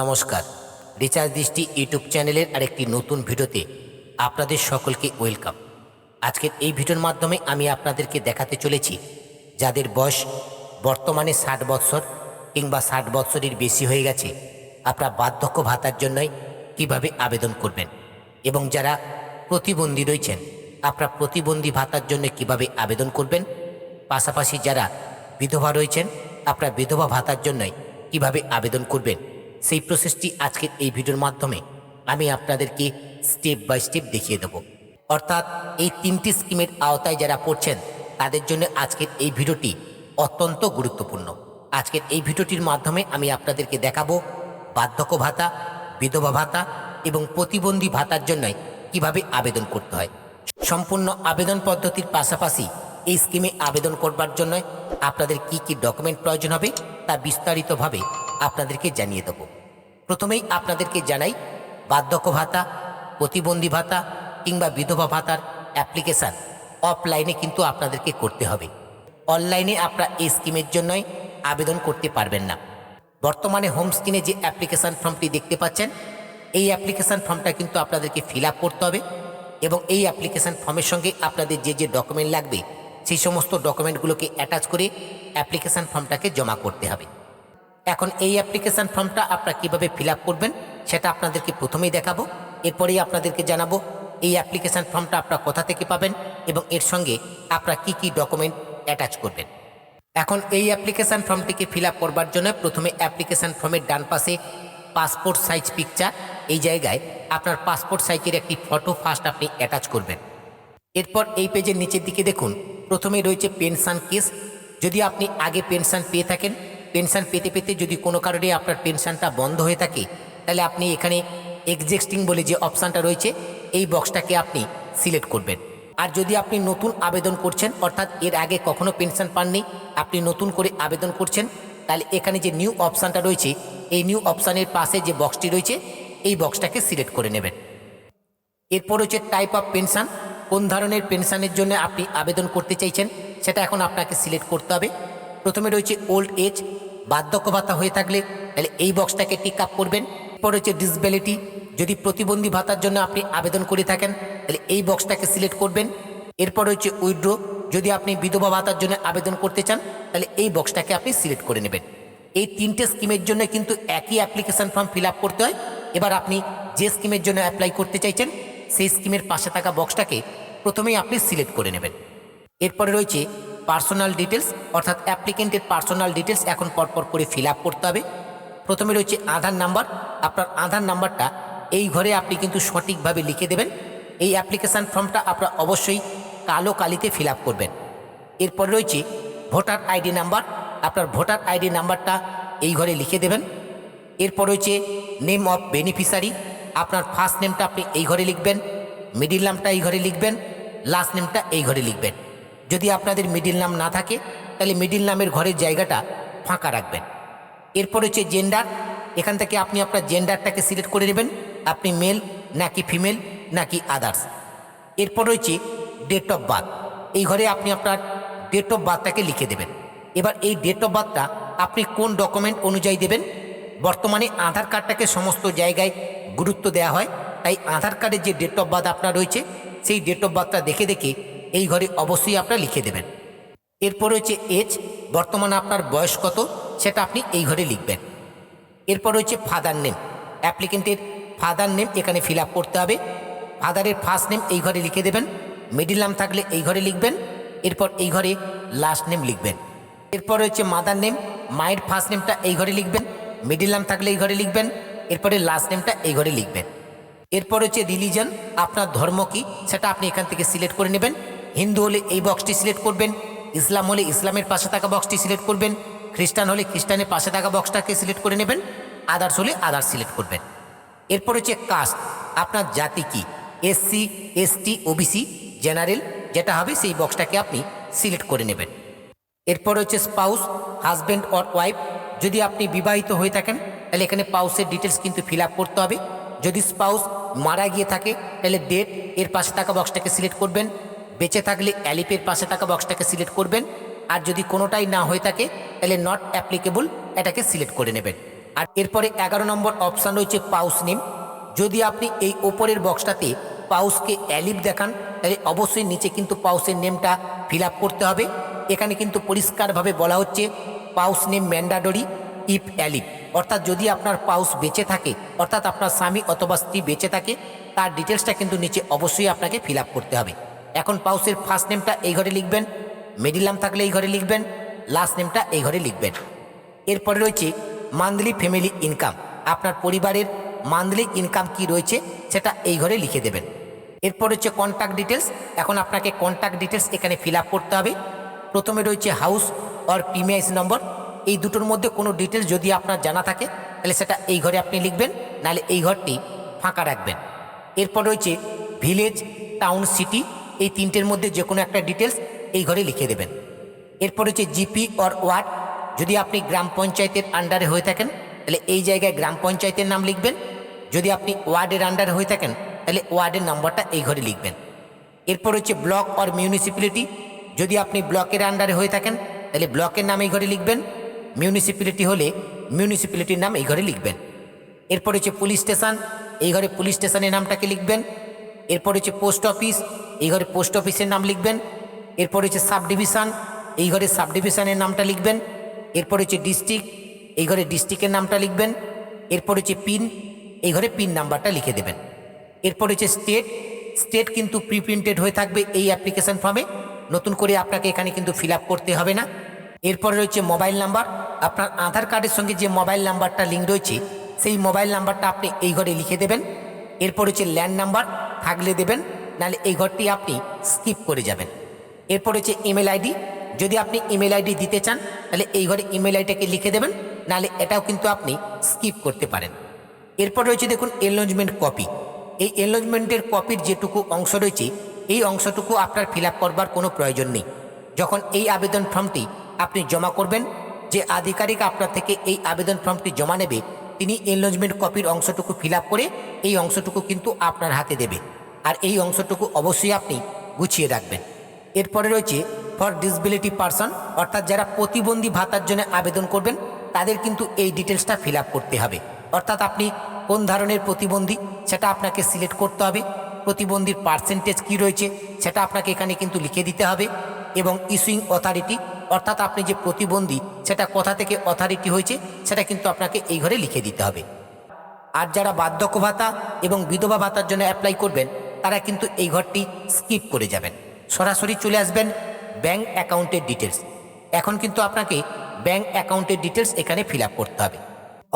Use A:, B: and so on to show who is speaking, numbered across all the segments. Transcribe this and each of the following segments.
A: নমস্কার, রিচার্জ দৃষ্টি ইউটিউব চ্যানেলের আরেকটি নতুন ভিডিওতে আপনাদের সকলকে ওয়েলকাম। আজকের এই ভিডিওর মাধ্যমে আমি আপনাদেরকে দেখাতে চলেছি যাদের বয়স বর্তমানে 60 বৎসর কিংবা 60 বৎসরের বেশি হয়ে গেছে, আপনারা বার্ধক্য ভাতার জন্যই কিভাবে আবেদন করবেন, এবং যারা প্রতিবন্ধী রয়েছেন আপনারা প্রতিবন্ধী ভাতার জন্য কিভাবে আবেদন করবেন। পাশাপাশি যারা বিধবা রয়েছেন আপনারা বিধবা ভাতার জন্যই কিভাবে আবেদন করবেন, সেই প্রসেসটি আজকের এই ভিডিওর মাধ্যমে আমি আপনাদেরকে স্টেপ বাই স্টেপ দেখিয়ে দেব। অর্থাৎ এই তিনটি স্কিমের আওতায় যারা পড়ছেন তাদের জন্য আজকের এই ভিডিওটি অত্যন্ত গুরুত্বপূর্ণ। আজকের এই ভিডিওটির মাধ্যমে আমি আপনাদেরকে দেখাবো বার্ধক্য ভাতা, বিধবা ভাতা এবং প্রতিবন্ধী ভাতার জন্যই কিভাবে আবেদন করতে হয়। সম্পূর্ণ আবেদন পদ্ধতির পাশাপাশি এই স্কিমে আবেদন করবার জন্য আপনাদের কি কি ডকুমেন্ট প্রয়োজন হবে তা বিস্তারিতভাবে আপনাদেরকে জানিয়ে দেব। প্রথমেই আপনাদেরকে জানাই, বার্ধক্য ভাতা, প্রতিবন্ধী ভাতা কিংবা বিধবা ভাতার অ্যাপ্লিকেশান অফলাইনে কিন্তু আপনাদেরকে করতে হবে। অনলাইনে আপনারা এই স্কিমের জন্যই আবেদন করতে পারবেন না। বর্তমানে হোম স্ক্রিনে যে অ্যাপ্লিকেশান ফর্মটি দেখতে পাচ্ছেন, এই অ্যাপ্লিকেশান ফর্মটা কিন্তু আপনাদেরকে ফিল আপ করতে হবে, এবং এই অ্যাপ্লিকেশান ফর্মের সঙ্গে আপনাদের যে যে ডকুমেন্ট লাগবে সেই সমস্ত ডকুমেন্টগুলোকে অ্যাটাচ করে অ্যাপ্লিকেশান ফর্মটাকে জমা করতে হবে। এখন এই অ্যাপ্লিকেশান ফর্মটা আপনারা কীভাবে ফিল আপ করবেন সেটা আপনাদেরকে প্রথমেই দেখাবো। এরপরেই আপনাদেরকে জানাবো এই অ্যাপ্লিকেশান ফর্মটা আপনারা কোথা থেকে পাবেন এবং এর সঙ্গে আপনারা কী কী ডকুমেন্ট অ্যাটাচ করবেন। এখন এই অ্যাপ্লিকেশান ফর্মটিকে ফিল আপ করবার জন্য প্রথমে অ্যাপ্লিকেশান ফর্মের ডান পাশে পাসপোর্ট সাইজ পিকচার, এই জায়গায় আপনার পাসপোর্ট সাইজের একটি ফটো ফার্স্ট আপনি অ্যাটাচ করবেন। এরপর এই পেজের নিচের দিকে দেখুন, প্রথমে রয়েছে পেনশন কেস। যদি আপনি আগে পেনশন পেয়ে থাকেন, পেনশন পেতে পেতে যদি কোনো কারণে আপনার পেনশনটা বন্ধ হয়ে থাকে, তাহলে আপনি এখানে এক্সিস্টিং বলে যে অপশানটা রয়েছে এই বক্সটাকে আপনি সিলেক্ট করবেন। আর যদি আপনি নতুন আবেদন করছেন, অর্থাৎ এর আগে কখনো পেনশন পাননি, আপনি নতুন করে আবেদন করছেন, তাহলে এখানে যে নিউ অপশানটা রয়েছে এই নিউ অপশানের পাশে যে বক্সটি রয়েছে এই বক্সটাকে সিলেক্ট করে নেবেন। এরপর হচ্ছে টাইপ অফ পেনশন, কোন ধরনের পেনশনের জন্য আপনি আবেদন করতে চাইছেন সেটা এখন আপনাকে সিলেক্ট করতে হবে। প্রথমে রয়েছে ওল্ড এজ, বার্ধক্য ভাতা হয়ে থাকলে তাহলে এই বক্সটাকে টিক আপ করবেন। এরপর হচ্ছে ডিসএবিলিটি, যদি প্রতিবন্ধী ভাতার জন্য আপনি আবেদন করে থাকেন তাহলে এই বক্সটাকে সিলেক্ট করবেন। এরপর হচ্ছে উইথড্র, যদি আপনি বিধবা ভাতার জন্য আবেদন করতে চান তাহলে এই বক্সটাকে আপনি সিলেক্ট করে নেবেন। এই তিনটে স্কিমের জন্য কিন্তু একই অ্যাপ্লিকেশান ফর্ম ফিল আপ করতে হয়। এবার আপনি যে স্কিমের জন্য অ্যাপ্লাই করতে চাইছেন সেই স্কিমের পাশে থাকা বক্সটাকে প্রথমেই আপনি সিলেক্ট করে নেবেন। এরপরে রয়েছে পার্সোনাল ডিটেলস, অর্থাৎ অ্যাপ্লিকেন্টের পার্সোনাল ডিটেলস এখন পরপর করে ফিল আপ করতে হবে। প্রথমে রয়েছে আধার নাম্বার, আপনার আধার নাম্বারটা এই ঘরে আপনি কিন্তু সঠিকভাবে লিখে দেবেন। এই অ্যাপ্লিকেশান ফর্মটা আপনারা অবশ্যই কালো কালিতে ফিল আপ করবেন। এরপর রয়েছে ভোটার আইডি নাম্বার, আপনার ভোটার আইডি নাম্বারটা এই ঘরে লিখে দেবেন। এরপর রয়েছে নেম অফ বেনিফিশিয়ারি, আপনার ফার্স্ট নেমটা আপনি এই ঘরে লিখবেন, মিডিল নামটা এই ঘরে লিখবেন, লাস্ট নেমটা এই ঘরে লিখবেন। যদি আপনাদের মিডিল নাম না থাকে তাহলে মিডিল নামের ঘরের জায়গাটা ফাঁকা রাখবেন। এরপর হচ্ছে জেন্ডার, এখান থেকে আপনি আপনার জেন্ডারটাকে সিলেক্ট করে নেবেন, আপনি মেল নাকি ফিমেল নাকি আদার্স। এরপর রয়েছে ডেট অফ বার্থ, এই ঘরে আপনি আপনার ডেট অফ বার্থটাকে লিখে দেবেন। এবার এই ডেট অফ বার্থটা আপনি কোন ডকুমেন্ট অনুযায়ী দেবেন। বর্তমানে আধার কার্ডটাকে সমস্ত জায়গায় গুরুত্ব দেওয়া হয়, তাই আধার কার্ডের যে ডেট অফ বার্থ আপনার রয়েছে সেই ডেট অফ বার্থটা দেখে দেখে এই ঘরে অবশ্যই আপনারা লিখে দেবেন। এরপর রয়েছে এজ, বর্তমানে আপনার বয়স কত সেটা আপনি এই ঘরে লিখবেন। এরপর রয়েছে ফাদার নেম, অ্যাপ্লিকেন্টের ফাদার নেম এখানে ফিল আপ করতে হবে। ফাদারের ফার্স্ট নেম এই ঘরে লিখে দেবেন, মিডিল নাম থাকলে এই ঘরে লিখবেন, এরপর এই ঘরে লাস্ট নেম লিখবেন। এরপর রয়েছে মাদার নেম, মায়ের ফার্স্ট নেমটা এই ঘরে লিখবেন, মিডিল নাম থাকলে এই ঘরে লিখবেন, এরপরে লাস্ট নেমটা এই ঘরে লিখবেন। এরপর হচ্ছে রিলিজন, আপনার ধর্ম কি সেটা আপনি এখান থেকে সিলেক্ট করে নেবেন। হিন্দু হলে এই বক্সটি সিলেক্ট করবেন, ইসলাম হলে ইসলামের পাশে থাকা বক্সটি সিলেক্ট করবেন, খ্রিস্টান হলে খ্রিস্টানের পাশে থাকা বক্সটাকে সিলেক্ট করে নেবেন, আদার্স হলে আদার্স সিলেক্ট করবেন। এরপর হচ্ছে কাস্ট, আপনার জাতি কি, এসসি, এসটি, ওবিসি, জেনারেল যেটা হবে সেই বক্সটাকে আপনি সিলেক্ট করে নেবেন। এরপর হচ্ছে স্পাউস, হাজব্যান্ড অর ওয়াইফ, যদি আপনি বিবাহিত হয়ে থাকেন তাহলে এখানে স্পাউসের ডিটেলস কিন্তু ফিল আপ করতে হবে। যদি স্পাউস মারা গিয়ে থাকে তাহলে ডেট এর পাশে থাকা বক্সটাকে সিলেক্ট করবেন, বেঁচে থাকলে অ্যালিপের পাশে থাকা বক্সটাকে সিলেক্ট করবেন, আর যদি কোনোটাই না হয়ে থাকে তাহলে নট অ্যাপ্লিকেবল এটাকে সিলেক্ট করে নেবেন। আর এরপরে 11 নম্বর অপশান রয়েছে পাউস নেম। যদি আপনি এই ওপরের বক্সটাতে পাউসকে অ্যালিফ দেখান তাহলে অবশ্যই নিচে কিন্তু পাউসের নেমটা ফিল আপ করতে হবে। এখানে কিন্তু পরিষ্কারভাবে বলা হচ্ছে পাউস নেম ম্যান্ডাটরি ইফ অ্যালিফ, অর্থাৎ যদি আপনার পাউস বেঁচে থাকে, অর্থাৎ আপনার স্বামী অথবা স্ত্রী বেঁচে থাকে, তার ডিটেলসটা কিন্তু নিচে অবশ্যই আপনাকে ফিল আপ করতে হবে। এখন পাউসের ফার্স্ট নেমটা এই ঘরে লিখবেন, মিডিল নাম থাকলে এই ঘরে লিখবেন, লাস্ট নেমটা এই ঘরে লিখবেন। এরপরে রয়েছে মান্থলি ফ্যামিলি ইনকাম, আপনার পরিবারের মান্থলি ইনকাম কি রয়েছে সেটা এই ঘরে লিখে দেবেন। এরপর হচ্ছে কন্ট্যাক্ট ডিটেলস, এখন আপনাকে কন্ট্যাক্ট ডিটেলস এখানে ফিল আপ করতে হবে। প্রথমে রয়েছে হাউস অর প্রিমাইস নম্বর, এই দুটোর মধ্যে কোনো ডিটেলস যদি আপনার জানা থাকে তাহলে সেটা এই ঘরে আপনি লিখবেন, নাহলে এই ঘরটি ফাঁকা রাখবেন। এরপর রয়েছে ভিলেজ, টাউন, সিটি, এই তিনটের মধ্যে যে কোনো একটা ডিটেলস এই ঘরে লিখে দেবেন। এরপর হচ্ছে জিপি অর ওয়ার্ড, যদি আপনি গ্রাম পঞ্চায়েতের আন্ডারে হয়ে থাকেন তাহলে এই জায়গায় গ্রাম পঞ্চায়েতের নাম লিখবেন। যদি আপনি ওয়ার্ডের আন্ডারে হয়ে থাকেন তাহলে ওয়ার্ডের নম্বরটা এই ঘরে লিখবেন। এরপর হচ্ছে ব্লক অর মিউনিসিপ্যালিটি, যদি আপনি ব্লকের আন্ডারে হয়ে থাকেন তাহলে ব্লকের নাম এই ঘরে লিখবেন। মিউনিসিপ্যালিটি হলে মিউনিসিপ্যালিটির নাম এই ঘরে লিখবেন। এরপর হচ্ছে পুলিশ স্টেশন, এই ঘরে পুলিশ স্টেশনের নামটাকে লিখবেন। এরপর হচ্ছে পোস্ট অফিস, এই ঘরে পোস্ট অফিসের নাম লিখবেন। এরপর হচ্ছে সাব ডিভিশন, এই ঘরে সাব ডিভিশনের নামটা লিখবেন। এরপর হচ্ছে ডিস্ট্রিক্ট, এই ঘরে ডিস্ট্রিক্টের নামটা লিখবেন। এরপর হচ্ছে পিন, এই ঘরে পিন নাম্বারটা লিখে দেবেন। এরপর হচ্ছে স্টেট, স্টেট কিন্তু প্রিপ্রিন্টেড হয়ে থাকবে এই অ্যাপ্লিকেশন ফর্মে, নতুন করে আপনাকে এখানে কিন্তু ফিল আপ করতে হবে না। এরপরে রয়েছে মোবাইল নাম্বার, আপনার আধার কার্ডের সঙ্গে যে মোবাইল নাম্বারটা লিঙ্ক রয়েছে সেই মোবাইল নাম্বারটা আপনি এই ঘরে লিখে দেবেন। এরপর হচ্ছে ল্যান্ড নাম্বার থাকলে দেবেন, নাহলে এই ঘরটি আপনি স্কিপ করে যাবেন। এরপর হচ্ছে ইমেল আইডি, যদি আপনি ইমেল আইডি দিতে চান তাহলে এই ঘরে ইমেল আইডিটাকে লিখে দেবেন, নাহলে এটাও কিন্তু আপনি স্কিপ করতে পারেন। এরপর রয়েছে দেখুন এনলজমেন্ট কপি, এই এনলজমেন্টের কপির যেটুকু অংশ রয়েছে এই অংশটুকু আপনার ফিল আপ করবার কোনো প্রয়োজন নেই। যখন এই আবেদন ফর্মটি আপনি জমা করবেন, যে আধিকারিক আপনার থেকে এই আবেদন ফর্মটি জমা নেবে তিনি এনলজমেন্ট কপির অংশটুকু ফিল আপ করে এই অংশটুকু কিন্তু আপনার হাতে দেবে, আর এই অংশটুকু অবশ্যই আপনি গুছিয়ে রাখবেন। এরপরে রয়েছে ফর ডিসেবিলিটি পারসন, অর্থাৎ যারা প্রতিবন্ধী ভাতার জন্য আবেদন করবেন তাদের কিন্তু এই ডিটেলসটা ফিল আপ করতে হবে। অর্থাৎ আপনি কোন ধরনের প্রতিবন্ধী সেটা আপনাকে সিলেক্ট করতে হবে, প্রতিবন্ধীর পার্সেন্টেজ কী রয়েছে সেটা আপনাকে এখানে কিন্তু লিখে দিতে হবে, এবং ইস্যুইং অথরিটি, অর্থাৎ আপনি যে প্রতিবন্ধী সেটা কোথা থেকে অথরিটি হয়েছে সেটা কিন্তু আপনাকে এই ঘরে লিখে দিতে হবে। আর যারা বার্ধক্য ভাতা এবং বিধবা ভাতার জন্য অ্যাপ্লাই করবেন তারা কিন্তু এই ঘরটি স্কিপ করে যাবেন, সরাসরি চলে আসবেন ব্যাঙ্ক অ্যাকাউন্টের ডিটেলস। এখন কিন্তু আপনাকে ব্যাঙ্ক অ্যাকাউন্টের ডিটেলস এখানে ফিল আপ করতে হবে।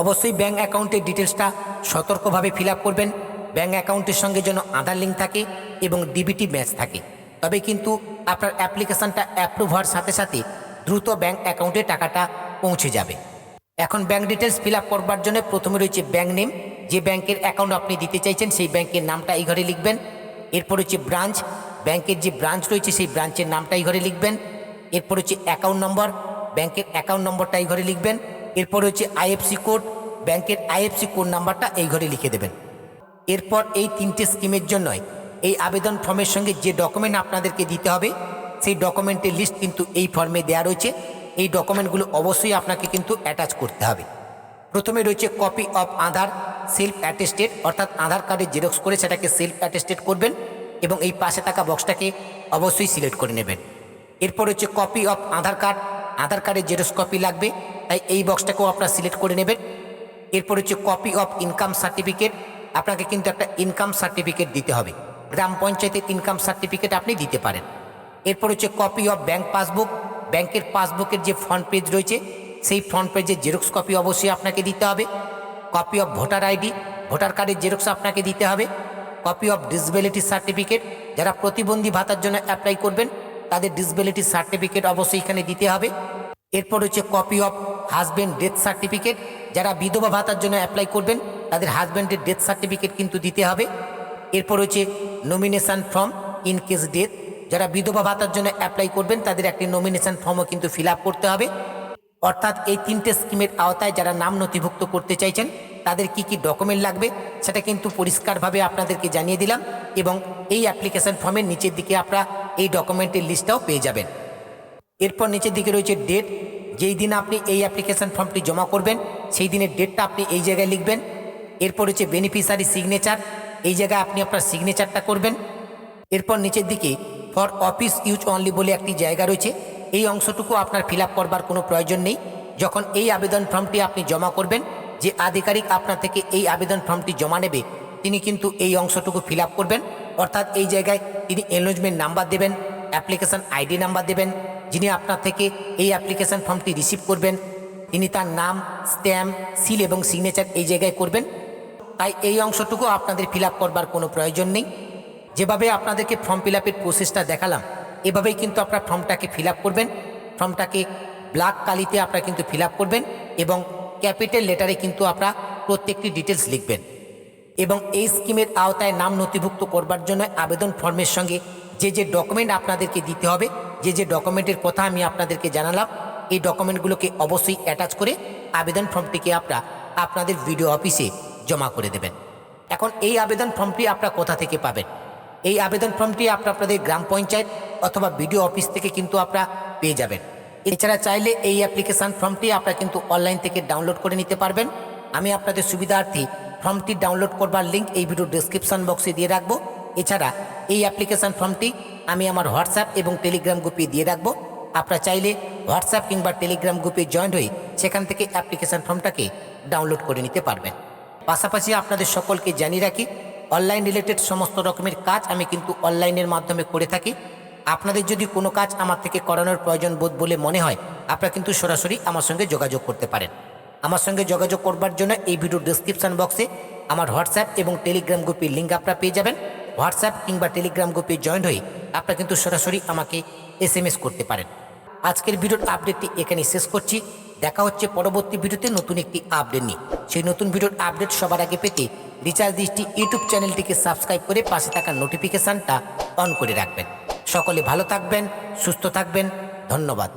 A: অবশ্যই ব্যাঙ্ক অ্যাকাউন্টের ডিটেলসটা সতর্কভাবে ফিল আপ করবেন, ব্যাঙ্ক অ্যাকাউন্টের সঙ্গে যেন আধার লিঙ্ক থাকে এবং ডিবিটি ম্যাচ থাকে, তবে কিন্তু আপনার অ্যাপ্লিকেশানটা অ্যাপ্রুভ হওয়ার সাথে সাথে দ্রুত ব্যাঙ্ক অ্যাকাউন্টে টাকাটা পৌঁছে যাবে। এখন ব্যাঙ্ক ডিটেলস ফিল আপ করবার জন্য প্রথমে রয়েছে ব্যাঙ্ক নেম, যে ব্যাংকের অ্যাকাউন্ট আপনি দিতে চাইছেন সেই ব্যাংকের নামটা এই ঘরে লিখবেন। এরপর হচ্ছে ব্রাঞ্চ, ব্যাংকের যে ব্রাঞ্চ রয়েছে সেই ব্রাঞ্চের নামটা এই ঘরে লিখবেন। এরপর হচ্ছে অ্যাকাউন্ট নম্বর, ব্যাংকের অ্যাকাউন্ট নম্বরটা এই ঘরে লিখবেন। এরপর হচ্ছে আইএফসি কোড, ব্যাংকের আইএফসি কোড নাম্বারটা এই ঘরে লিখে দেবেন। এরপর এই তিনটে স্কিমের জন্য এই আবেদন ফর্মের সঙ্গে যে ডকুমেন্ট আপনাদেরকে দিতে হবে সেই ডকুমেন্টের লিস্ট কিন্তু এই ফর্মে দেওয়া রয়েছে, এই ডকুমেন্টগুলো অবশ্যই আপনাকে কিন্তু অ্যাটাচ করতে হবে। প্রথমে রয়েছে copy of Aadhaar self attested, অর্থাৎ আধার কার্ডের জেরক্স করে সেটাকে সেলফ অ্যাটেস্টেড করবেন এবং এই পাশে থাকা বক্সটাকে অবশ্যই সিলেক্ট করে নেবেন। এরপর হচ্ছে কপি অফ আধার কার্ড, আধার কার্ডের জেরক্স কপি লাগবে, তাই এই বক্সটাকেও আপনারা সিলেক্ট করে নেবেন। এরপর হচ্ছে কপি অফ ইনকাম সার্টিফিকেট, আপনাকে কিন্তু একটা ইনকাম সার্টিফিকেট দিতে হবে, গ্রাম পঞ্চায়েতের ইনকাম সার্টিফিকেট আপনি দিতে পারেন। এরপর হচ্ছে কপি অফ ব্যাংক পাসবুক, ব্যাংকের পাসবুকের যে ফ্রন্ট পেজ রয়েছে সেই ফ্রন্ট পেজের জেরক্স কপি অবশ্যই আপনাকে দিতে হবে। Copy of voter ID, voter কার্ডের জেরক্স আপনাকে দিতে হবে। কপি অফ ডিসেবিলিটি সার্টিফিকেট, যারা প্রতিবন্ধী ভাতার জন্য অ্যাপ্লাই করবেন তাদের ডিসেবিলিটি সার্টিফিকেট অবশ্যই এখানে দিতে হবে। এরপর হচ্ছে copy of husband death certificate, যারা বিধবা ভাতার জন্য অ্যাপ্লাই করবেন তাদের হাজব্যান্ডের ডেথ সার্টিফিকেট কিন্তু দিতে হবে। এরপর হচ্ছে nomination form in case death, যারা বিধবা ভাতার জন্য অ্যাপ্লাই করবেন তাদের একটি নমিনেশন ফর্মও কিন্তু ফিল আপ করতে হবে। অর্থাৎ এই তিনটে স্কিমের আওতায় যারা নাম নথিভুক্ত করতে চাইছেন তাদের কি কি ডকুমেন্ট লাগবে সেটা কিন্তু পরিষ্কারভাবে আপনাদেরকে জানিয়ে দিলাম, এবং এই অ্যাপ্লিকেশন ফর্মের নিচের দিকে আপনারা এই ডকুমেন্টের লিস্টটাও পেয়ে যাবেন। এরপর নিচের দিকে রয়েছে ডেট, যেই দিন আপনি এই অ্যাপ্লিকেশন ফর্মটি জমা করবেন সেই দিনের ডেটটা আপনি এই জায়গায় লিখবেন। এরপর হচ্ছে বেনিফিশিয়ারি সিগনেচার, এই জায়গায় আপনি আপনার সিগনেচারটা করবেন। এরপর নিচের দিকে ফর অফিস ইউজ অনলি বলে একটি জায়গা রয়েছে, এই অংশটুকু আপনার ফিল আপ করবার কোনো প্রয়োজন নেই। যখন এই আবেদন ফর্মটি আপনি জমা করবেন, যে আধিকারিক আপনার থেকে এই আবেদন ফর্মটি জমা নেবে তিনি কিন্তু এই অংশটুকু ফিল আপ করবেন। অর্থাৎ এই জায়গায় তিনি এনরোলমেন্ট নাম্বার দেবেন, অ্যাপ্লিকেশন আইডি নাম্বার দেবেন। যিনি আপনার থেকে এই অ্যাপ্লিকেশন ফর্মটি রিসিভ করবেন তিনি তার নাম, স্ট্যাম্প, সিল এবং সিগনেচার এই জায়গায় করবেন। তাই এই অংশটুকু আপনাদের ফিল আপ করবার কোনো প্রয়োজন নেই। যেভাবে আপনাদেরকে ফর্ম ফিল আপের প্রসেসটা দেখালাম এভাবেই কিন্তু আপনার ফর্মটাকে ফিল আপ করবেন। ফর্মটাকে ব্ল্যাক কালিতে আপনারা কিন্তু ফিল আপ করবেন এবং ক্যাপিটাল লেটারে কিন্তু আপনারা প্রত্যেকটি ডিটেলস লিখবেন। এবং এই স্কিমের আওতায় নাম নথিভুক্ত করবার জন্য আবেদন ফর্মের সঙ্গে যে যে ডকুমেন্ট আপনাদেরকে দিতে হবে, যে যে ডকুমেন্টের কথা আমি আপনাদেরকে জানালাম, এই ডকুমেন্টগুলোকে অবশ্যই অ্যাটাচ করে আবেদন ফর্মটিকে আপনারা আপনাদের ভিডিও অফিসে জমা করে দেবেন। এখন এই আবেদন ফর্মটি আপনারা কোথা থেকে পাবেন? এই আবেদন ফর্মটি আপনাদের গ্রাম পঞ্চায়েত অথবা বিডিও অফিস থেকে কিন্তু আপনারা পেয়ে যাবেন। এছাড়া চাইলে এই অ্যাপ্লিকেশান ফর্মটি আপনারা কিন্তু অনলাইন থেকে ডাউনলোড করে নিতে পারবেন। আমি আপনাদের সুবিধার্থে ফর্মটি ডাউনলোড করবার লিঙ্ক এই ভিডিও ডেসক্রিপশন বক্সে দিয়ে রাখবো। এছাড়া এই অ্যাপ্লিকেশান ফর্মটি আমি আমার হোয়াটসঅ্যাপ এবং টেলিগ্রাম গ্রুপে দিয়ে রাখবো। আপনারা চাইলে হোয়াটসঅ্যাপ কিংবা টেলিগ্রাম গ্রুপে জয়েন হয়ে সেখান থেকে অ্যাপ্লিকেশান ফর্মটাকে ডাউনলোড করে নিতে পারবেন। পাশাপাশি আপনাদের সকলকে জানিয়ে রাখি, অনলাইন রিলেটেড সমস্ত রকমের কাজ আমি কিন্তু অনলাইনের মাধ্যমে করে থাকি। আপনাদের যদি কোনো কাজ আমার থেকে করানোর প্রয়োজন বোধ বলে মনে হয়, আপনারা কিন্তু সরাসরি আমার সঙ্গে যোগাযোগ করতে পারেন। আমার সঙ্গে যোগাযোগ করবার জন্য এই ভিডিও ডেসক্রিপশন বক্সে আমার হোয়াটসঅ্যাপ এবং টেলিগ্রাম গ্রুপের লিঙ্ক আপনারা পেয়ে যাবেন। হোয়াটসঅ্যাপ কিংবা টেলিগ্রাম গ্রুপে জয়েন হয়ে আপনারা কিন্তু সরাসরি আমাকে SMS করতে পারেন। আজকের ভিডিওর আপডেটটি এখানে শেষ করছি। দেখা হচ্ছে পরবর্তী ভিডিওতে নতুন একটি আপডেট নিয়ে। সেই নতুন ভিডিওর আপডেট সবার আগে পেতে রিচার্জ দৃষ্টি ইউটিউব চ্যানেলটিকে সাবস্ক্রাইব করে পাশে থাকা নোটিফিকেশানটা অন করে রাখবেন। সকলে ভালো থাকবেন, সুস্থ থাকবেন। ধন্যবাদ।